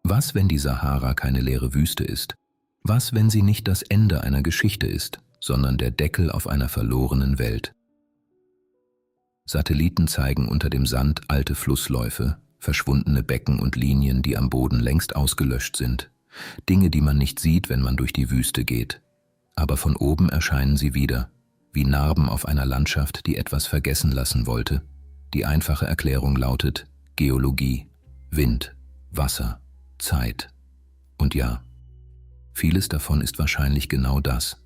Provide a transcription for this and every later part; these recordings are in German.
Was, wenn die Sahara keine leere Wüste ist? Was, wenn sie nicht das Ende einer Geschichte ist, sondern der Deckel auf einer verlorenen Welt? Satelliten zeigen unter dem Sand alte Flussläufe, verschwundene Becken und Linien, die am Boden längst ausgelöscht sind. Dinge, die man nicht sieht, wenn man durch die Wüste geht. Aber von oben erscheinen sie wieder, wie Narben auf einer Landschaft, die etwas vergessen lassen wollte. Die einfache Erklärung lautet Geologie, Wind, Wasser, Zeit. Und ja, vieles davon ist wahrscheinlich genau das.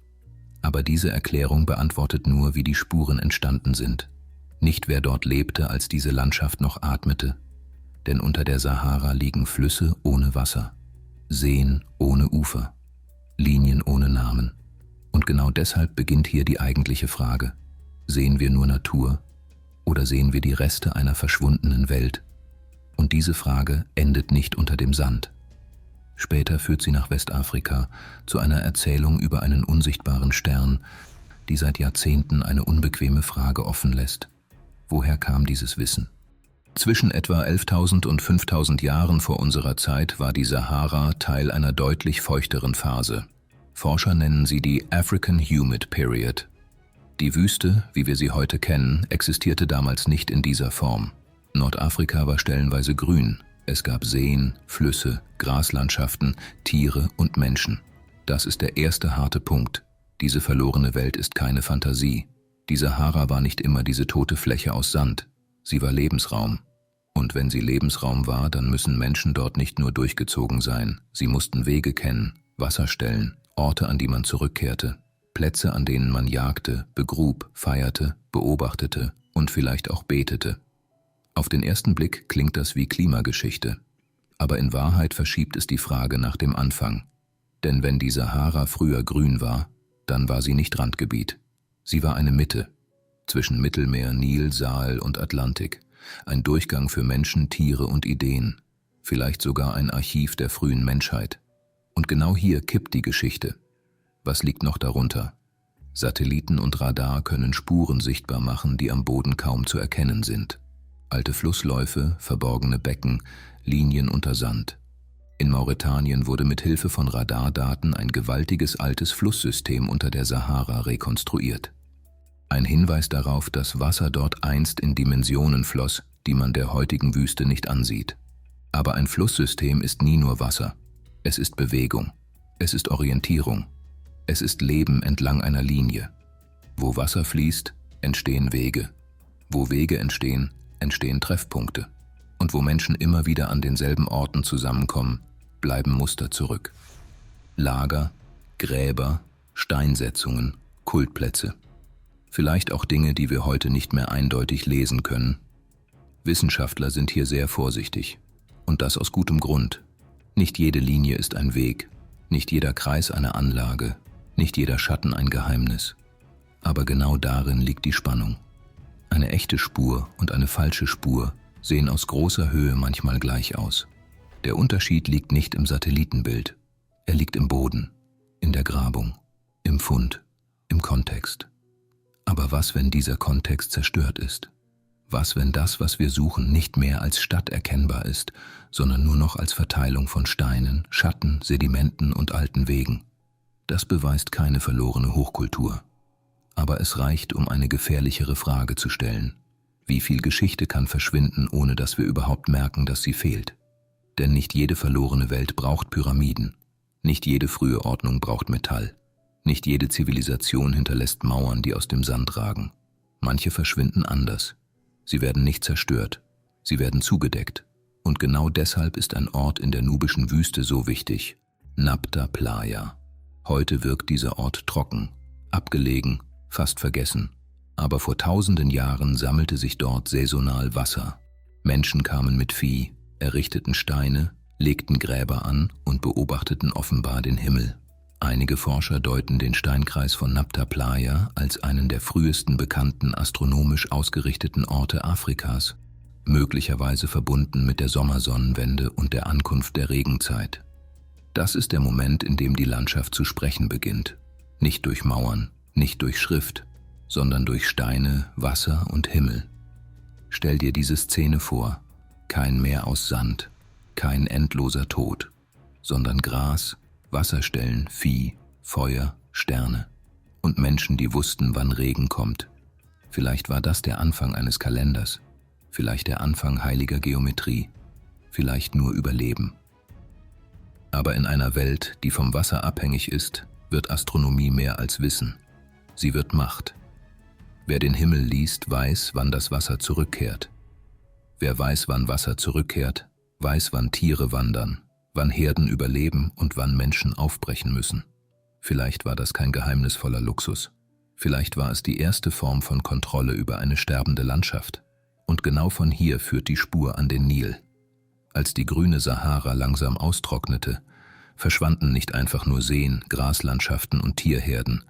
Aber diese Erklärung beantwortet nur, wie die Spuren entstanden sind. Nicht wer dort lebte, als diese Landschaft noch atmete. Denn unter der Sahara liegen Flüsse ohne Wasser, Seen ohne Ufer, Linien ohne Namen. Und genau deshalb beginnt hier die eigentliche Frage. Sehen wir nur Natur oder sehen wir die Reste einer verschwundenen Welt? Und diese Frage endet nicht unter dem Sand. Später führt sie nach Westafrika zu einer Erzählung über einen unsichtbaren Stern, die seit Jahrzehnten eine unbequeme Frage offen lässt. Woher kam dieses Wissen? Zwischen etwa 11.000 und 5.000 Jahren vor unserer Zeit war die Sahara Teil einer deutlich feuchteren Phase. Forscher nennen sie die African Humid Period. Die Wüste, wie wir sie heute kennen, existierte damals nicht in dieser Form. Nordafrika war stellenweise grün. Es gab Seen, Flüsse, Graslandschaften, Tiere und Menschen. Das ist der erste harte Punkt. Diese verlorene Welt ist keine Fantasie. Die Sahara war nicht immer diese tote Fläche aus Sand. Sie war Lebensraum. Und wenn sie Lebensraum war, dann müssen Menschen dort nicht nur durchgezogen sein. Sie mussten Wege kennen, Wasserstellen, Orte, an die man zurückkehrte, Plätze, an denen man jagte, begrub, feierte, beobachtete und vielleicht auch betete. Auf den ersten Blick klingt das wie Klimageschichte. Aber in Wahrheit verschiebt es die Frage nach dem Anfang. Denn wenn die Sahara früher grün war, dann war sie nicht Randgebiet. Sie war eine Mitte zwischen Mittelmeer, Nil, Saal und Atlantik. Ein Durchgang für Menschen, Tiere und Ideen. Vielleicht sogar ein Archiv der frühen Menschheit. Und genau hier kippt die Geschichte. Was liegt noch darunter? Satelliten und Radar können Spuren sichtbar machen, die am Boden kaum zu erkennen sind. Alte Flussläufe, verborgene Becken, Linien unter Sand. In Mauretanien wurde mit Hilfe von Radardaten ein gewaltiges altes Flusssystem unter der Sahara rekonstruiert. Ein Hinweis darauf, dass Wasser dort einst in Dimensionen floss, die man der heutigen Wüste nicht ansieht. Aber ein Flusssystem ist nie nur Wasser. Es ist Bewegung. Es ist Orientierung. Es ist Leben entlang einer Linie. Wo Wasser fließt, entstehen Wege. Wo Wege entstehen Treffpunkte. Und wo Menschen immer wieder an denselben Orten zusammenkommen, bleiben Muster zurück. Lager, Gräber, Steinsetzungen, Kultplätze. Vielleicht auch Dinge, die wir heute nicht mehr eindeutig lesen können. Wissenschaftler sind hier sehr vorsichtig. Und das aus gutem Grund. Nicht jede Linie ist ein Weg, nicht jeder Kreis eine Anlage, nicht jeder Schatten ein Geheimnis. Aber genau darin liegt die Spannung. Eine echte Spur und eine falsche Spur sehen aus großer Höhe manchmal gleich aus. Der Unterschied liegt nicht im Satellitenbild. Er liegt im Boden, in der Grabung, im Fund, im Kontext. Aber was, wenn dieser Kontext zerstört ist? Was, wenn das, was wir suchen, nicht mehr als Stadt erkennbar ist, sondern nur noch als Verteilung von Steinen, Schatten, Sedimenten und alten Wegen? Das beweist keine verlorene Hochkultur. Aber es reicht, um eine gefährlichere Frage zu stellen. Wie viel Geschichte kann verschwinden, ohne dass wir überhaupt merken, dass sie fehlt? Denn nicht jede verlorene Welt braucht Pyramiden. Nicht jede frühe Ordnung braucht Metall. Nicht jede Zivilisation hinterlässt Mauern, die aus dem Sand ragen. Manche verschwinden anders. Sie werden nicht zerstört. Sie werden zugedeckt. Und genau deshalb ist ein Ort in der nubischen Wüste so wichtig. Nabta Playa. Heute wirkt dieser Ort trocken, abgelegen, fast vergessen. Aber vor tausenden Jahren sammelte sich dort saisonal Wasser. Menschen kamen mit Vieh, errichteten Steine, legten Gräber an und beobachteten offenbar den Himmel. Einige Forscher deuten den Steinkreis von Nabta Playa als einen der frühesten bekannten astronomisch ausgerichteten Orte Afrikas, möglicherweise verbunden mit der Sommersonnenwende und der Ankunft der Regenzeit. Das ist der Moment, in dem die Landschaft zu sprechen beginnt. Nicht durch Mauern, nicht durch Schrift, sondern durch Steine, Wasser und Himmel. Stell dir diese Szene vor: kein Meer aus Sand, kein endloser Tod, sondern Gras, Wasserstellen, Vieh, Feuer, Sterne und Menschen, die wussten, wann Regen kommt. Vielleicht war das der Anfang eines Kalenders, vielleicht der Anfang heiliger Geometrie, vielleicht nur Überleben. Aber in einer Welt, die vom Wasser abhängig ist, wird Astronomie mehr als Wissen. Sie wird Macht. Wer den Himmel liest, weiß, wann das Wasser zurückkehrt. Wer weiß, wann Wasser zurückkehrt, weiß, wann Tiere wandern, wann Herden überleben und wann Menschen aufbrechen müssen. Vielleicht war das kein geheimnisvoller Luxus. Vielleicht war es die erste Form von Kontrolle über eine sterbende Landschaft. Und genau von hier führt die Spur an den Nil. Als die grüne Sahara langsam austrocknete, verschwanden nicht einfach nur Seen, Graslandschaften und Tierherden.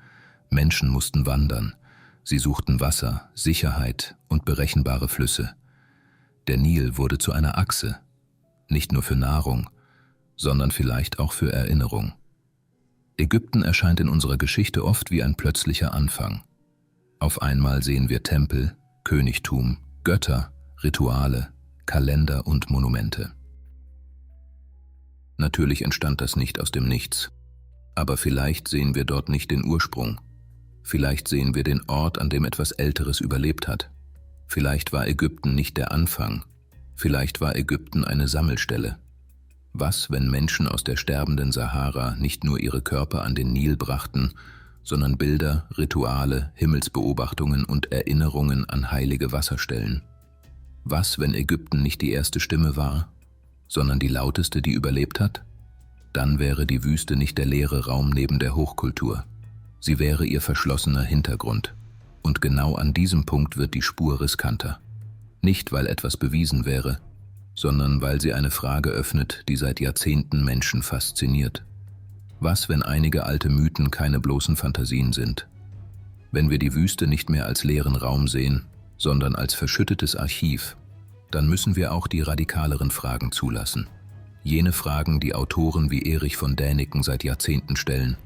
Menschen mussten wandern. Sie suchten Wasser, Sicherheit und berechenbare Flüsse. Der Nil wurde zu einer Achse, nicht nur für Nahrung, sondern vielleicht auch für Erinnerung. Ägypten erscheint in unserer Geschichte oft wie ein plötzlicher Anfang. Auf einmal sehen wir Tempel, Königtum, Götter, Rituale, Kalender und Monumente. Natürlich entstand das nicht aus dem Nichts, aber vielleicht sehen wir dort nicht den Ursprung. Vielleicht sehen wir den Ort, an dem etwas Älteres überlebt hat. Vielleicht war Ägypten nicht der Anfang, vielleicht war Ägypten eine Sammelstelle. Was, wenn Menschen aus der sterbenden Sahara nicht nur ihre Körper an den Nil brachten, sondern Bilder, Rituale, Himmelsbeobachtungen und Erinnerungen an heilige Wasserstellen? Was, wenn Ägypten nicht die erste Stimme war, sondern die lauteste, die überlebt hat? Dann wäre die Wüste nicht der leere Raum neben der Hochkultur. Sie wäre ihr verschlossener Hintergrund. Und genau an diesem Punkt wird die Spur riskanter. Nicht, weil etwas bewiesen wäre, sondern weil sie eine Frage öffnet, die seit Jahrzehnten Menschen fasziniert. Was, wenn einige alte Mythen keine bloßen Fantasien sind? Wenn wir die Wüste nicht mehr als leeren Raum sehen, sondern als verschüttetes Archiv, dann müssen wir auch die radikaleren Fragen zulassen. Jene Fragen, die Autoren wie Erich von Däniken seit Jahrzehnten stellen.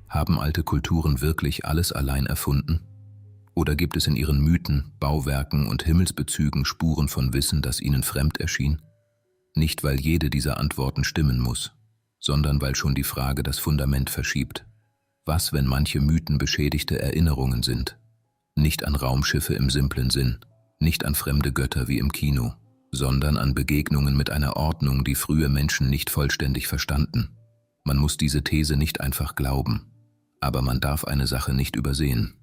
Haben alte Kulturen wirklich alles allein erfunden? Oder gibt es in ihren Mythen, Bauwerken und Himmelsbezügen Spuren von Wissen, das ihnen fremd erschien? Nicht, weil jede dieser Antworten stimmen muss, sondern weil schon die Frage das Fundament verschiebt. Was, wenn manche Mythen beschädigte Erinnerungen sind? Nicht an Raumschiffe im simplen Sinn, nicht an fremde Götter wie im Kino, sondern an Begegnungen mit einer Ordnung, die frühe Menschen nicht vollständig verstanden. Man muss diese These nicht einfach glauben, aber man darf eine Sache nicht übersehen.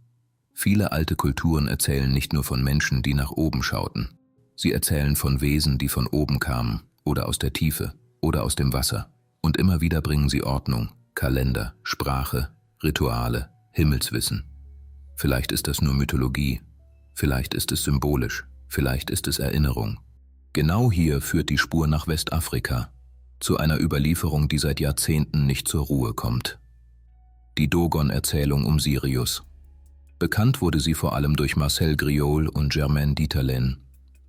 Viele alte Kulturen erzählen nicht nur von Menschen, die nach oben schauten. Sie erzählen von Wesen, die von oben kamen oder aus der Tiefe oder aus dem Wasser. Und immer wieder bringen sie Ordnung, Kalender, Sprache, Rituale, Himmelswissen. Vielleicht ist das nur Mythologie, vielleicht ist es symbolisch, vielleicht ist es Erinnerung. Genau hier führt die Spur nach Westafrika, zu einer Überlieferung, die seit Jahrzehnten nicht zur Ruhe kommt. Die Dogon-Erzählung um Sirius. Bekannt wurde sie vor allem durch Marcel Griol und Germaine Dieterlen.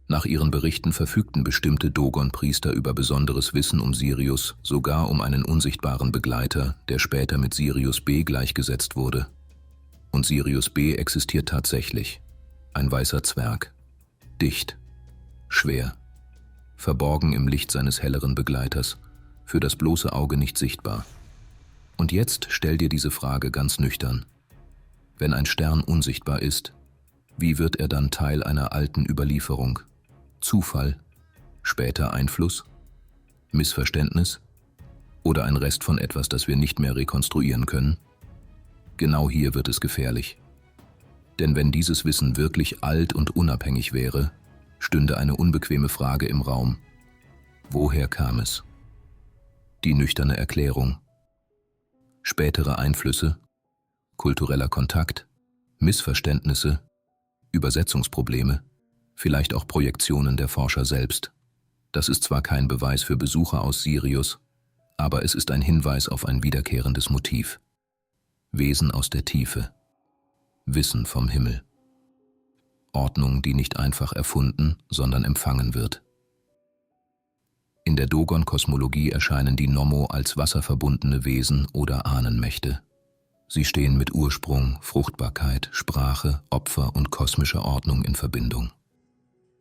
Nach ihren Berichten verfügten bestimmte Dogon-Priester über besonderes Wissen um Sirius, sogar um einen unsichtbaren Begleiter, der später mit Sirius B gleichgesetzt wurde. Und Sirius B existiert tatsächlich. Ein weißer Zwerg. Dicht. Schwer. Verborgen im Licht seines helleren Begleiters, für das bloße Auge nicht sichtbar. Und jetzt stell dir diese Frage ganz nüchtern. Wenn ein Stern unsichtbar ist, wie wird er dann Teil einer alten Überlieferung? Zufall? Später Einfluss? Missverständnis? Oder ein Rest von etwas, das wir nicht mehr rekonstruieren können? Genau hier wird es gefährlich. Denn wenn dieses Wissen wirklich alt und unabhängig wäre, stünde eine unbequeme Frage im Raum. Woher kam es? Die nüchterne Erklärung. Spätere Einflüsse? Kultureller Kontakt, Missverständnisse, Übersetzungsprobleme, vielleicht auch Projektionen der Forscher selbst. Das ist zwar kein Beweis für Besucher aus Sirius, aber es ist ein Hinweis auf ein wiederkehrendes Motiv. Wesen aus der Tiefe, Wissen vom Himmel. Ordnung, die nicht einfach erfunden, sondern empfangen wird. In der Dogon-Kosmologie erscheinen die Nommo als wasserverbundene Wesen oder Ahnenmächte. Sie stehen mit Ursprung, Fruchtbarkeit, Sprache, Opfer und kosmischer Ordnung in Verbindung.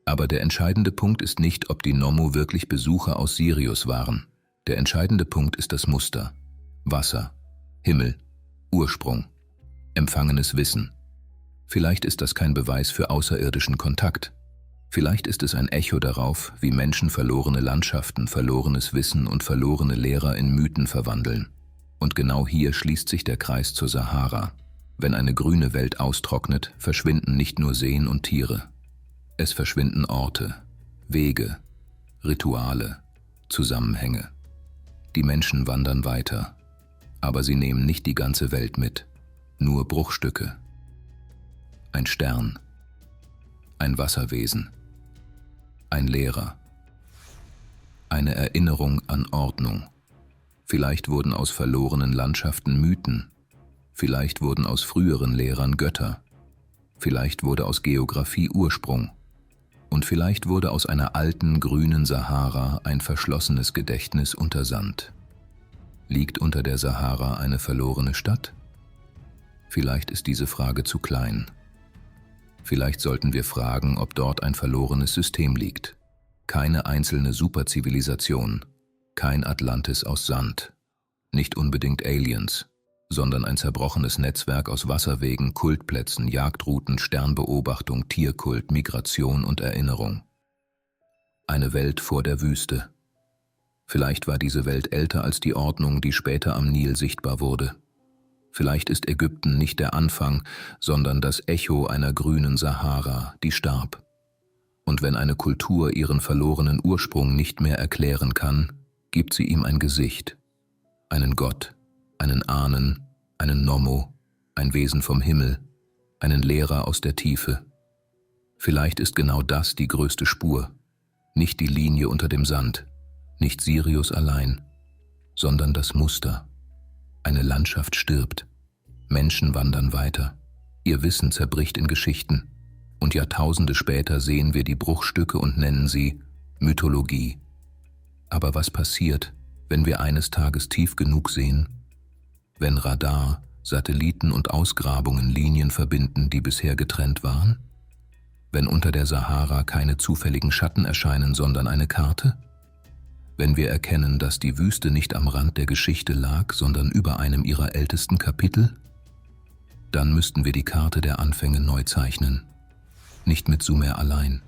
Aber der entscheidende Punkt ist nicht, ob die Nommo wirklich Besucher aus Sirius waren. Der entscheidende Punkt ist das Muster. Wasser, Himmel, Ursprung, empfangenes Wissen. Vielleicht ist das kein Beweis für außerirdischen Kontakt. Vielleicht ist es ein Echo darauf, wie Menschen verlorene Landschaften, verlorenes Wissen und verlorene Lehrer in Mythen verwandeln. Und genau hier schließt sich der Kreis zur Sahara. Wenn eine grüne Welt austrocknet, verschwinden nicht nur Seen und Tiere. Es verschwinden Orte, Wege, Rituale, Zusammenhänge. Die Menschen wandern weiter, aber sie nehmen nicht die ganze Welt mit, nur Bruchstücke. Ein Stern, ein Wasserwesen, ein Lehrer, eine Erinnerung an Ordnung. Vielleicht wurden aus verlorenen Landschaften Mythen, vielleicht wurden aus früheren Lehrern Götter, vielleicht wurde aus Geographie Ursprung und vielleicht wurde aus einer alten grünen Sahara ein verschlossenes Gedächtnis unter Sand. Liegt unter der Sahara eine verlorene Stadt? Vielleicht ist diese Frage zu klein. Vielleicht sollten wir fragen, ob dort ein verlorenes System liegt. Keine einzelne Superzivilisation, kein Atlantis aus Sand, nicht unbedingt Aliens, sondern ein zerbrochenes Netzwerk aus Wasserwegen, Kultplätzen, Jagdrouten, Sternbeobachtung, Tierkult, Migration und Erinnerung. Eine Welt vor der Wüste. Vielleicht war diese Welt älter als die Ordnung, die später am Nil sichtbar wurde. Vielleicht ist Ägypten nicht der Anfang, sondern das Echo einer grünen Sahara, die starb. Und wenn eine Kultur ihren verlorenen Ursprung nicht mehr erklären kann, gibt sie ihm ein Gesicht, einen Gott, einen Ahnen, einen Nommo, ein Wesen vom Himmel, einen Lehrer aus der Tiefe. Vielleicht ist genau das die größte Spur, nicht die Linie unter dem Sand, nicht Sirius allein, sondern das Muster. Eine Landschaft stirbt, Menschen wandern weiter, ihr Wissen zerbricht in Geschichten und Jahrtausende später sehen wir die Bruchstücke und nennen sie Mythologie. Aber was passiert, wenn wir eines Tages tief genug sehen? Wenn Radar, Satelliten und Ausgrabungen Linien verbinden, die bisher getrennt waren? Wenn unter der Sahara keine zufälligen Schatten erscheinen, sondern eine Karte? Wenn wir erkennen, dass die Wüste nicht am Rand der Geschichte lag, sondern über einem ihrer ältesten Kapitel? Dann müssten wir die Karte der Anfänge neu zeichnen. Nicht mit Sumer allein,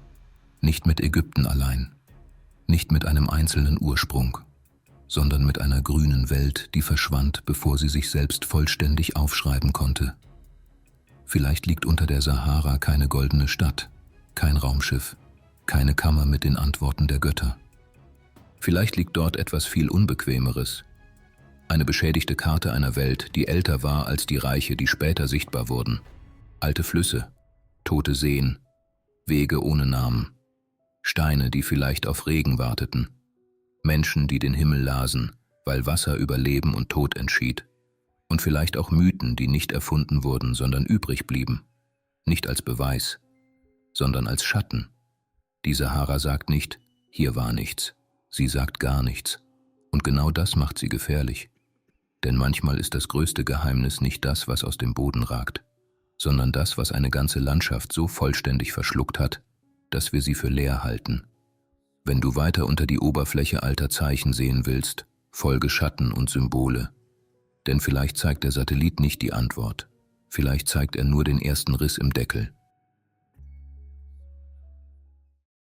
nicht mit Ägypten allein, nicht mit einem einzelnen Ursprung, sondern mit einer grünen Welt, die verschwand, bevor sie sich selbst vollständig aufschreiben konnte. Vielleicht liegt unter der Sahara keine goldene Stadt, kein Raumschiff, keine Kammer mit den Antworten der Götter. Vielleicht liegt dort etwas viel Unbequemeres. Eine beschädigte Karte einer Welt, die älter war als die Reiche, die später sichtbar wurden. Alte Flüsse, tote Seen, Wege ohne Namen, Steine, die vielleicht auf Regen warteten, Menschen, die den Himmel lasen, weil Wasser über Leben und Tod entschied. Und vielleicht auch Mythen, die nicht erfunden wurden, sondern übrig blieben. Nicht als Beweis, sondern als Schatten. Die Sahara sagt nicht, hier war nichts. Sie sagt gar nichts. Und genau das macht sie gefährlich. Denn manchmal ist das größte Geheimnis nicht das, was aus dem Boden ragt, sondern das, was eine ganze Landschaft so vollständig verschluckt hat, dass wir sie für leer halten. Wenn du weiter unter die Oberfläche alter Zeichen sehen willst, folge Schatten und Symbole. Denn vielleicht zeigt der Satellit nicht die Antwort. Vielleicht zeigt er nur den ersten Riss im Deckel.